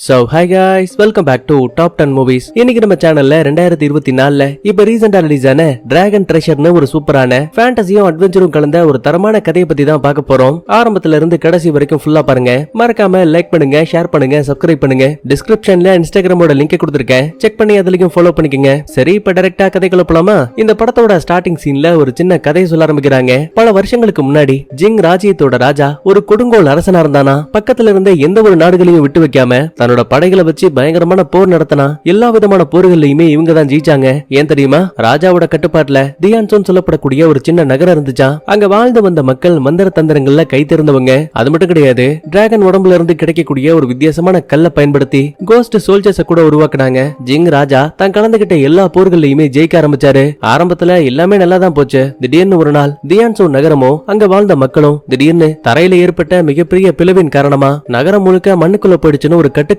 So hi guys, welcome back to Top 10 Movies. இன்னைக்கு நம்ம சேனல்ல 2024ல இப்ப ரீசெண்டா ரிலீஸ் ஆன டிராகன் ட்ரெஷர்னு ஒரு சூப்பரான ஃபேண்டசியும் அட்வென்ச்சரும் கலந்த ஒரு தரமான கதையை பத்தி தான் பார்க்க போறோம். ஆரம்பத்துல இருந்து கடைசி வரைக்கும் ஃபுல்லா பாருங்க. மறக்காம லைக் பண்ணுங்க, ஷேர் பண்ணுங்க, சப்ஸ்கிரைப் பண்ணுங்க. டிஸ்கிரிப்ஷன்ல இன்ஸ்டாகிராமோட லிங்க் கொடுத்திருக்கேன். செக் பண்ணி அதுலயும் ஃபாலோ பண்ணிக்கங்க. சரி, இப்ப டைரக்டா கதைக்குள்ள போலாமா? இந்த படத்தோட ஸ்டார்டிங் சீன்ல ஒரு சின்ன கதையை சொல்ல ஆரம்பிக்கிறாங்க. பல வருஷங்களுக்கு முன்னாடி ஜிங் ராஜ்யத்தோட ராஜா ஒரு கொடுங்கோல் அரசனா இருந்தானா. பக்கத்துல இருந்த எந்த ஒரு நாடுகளையும் விட்டு வைக்காம தன்னோட படைகளை வச்சு பயங்கரமான போர் நடத்தினா. எல்லா விதமான போர்களையுமே இவங்க தான் ஜெயிச்சாங்க. ஏன் தெரியுமா? ராஜாவோட கட்டுப்பாட்டுல தியான்சோன் சொல்லப்படக்கூடிய ஒரு சின்ன நகரம் இருந்துச்சா. அங்க வாழ்ந்து வந்த மக்கள் மந்திர தந்திரங்கள்ல கை தேர்ந்தவங்க. அது மட்டும் கிடையாது, டிராகன் உடம்புல இருந்து கிடைக்கக்கூடிய ஒரு வித்தியாசமான கல்லை பயன்படுத்தி கோஸ்ட் சோல்ஜர்ஸ் கூட உருவாக்குனாங்க. ஜிங் ராஜா தான் கலந்துகிட்ட எல்லா போர்களையுமே ஜெயிக்க ஆரம்பிச்சாரு. ஆரம்பத்துல எல்லாமே நல்லா தான் போச்சு. திடீர்னு ஒரு நாள் தியான்சோன் நகரமும் அங்க வாழ்ந்த மக்களும் திடீர்னு தரையில ஏற்பட்ட மிகப்பெரிய பிளவின் காரணமா நகரம் முழுக்க மண்ணுக்குள்ள போயிடுச்சுன்னு ஒரு கட்டுக்கதை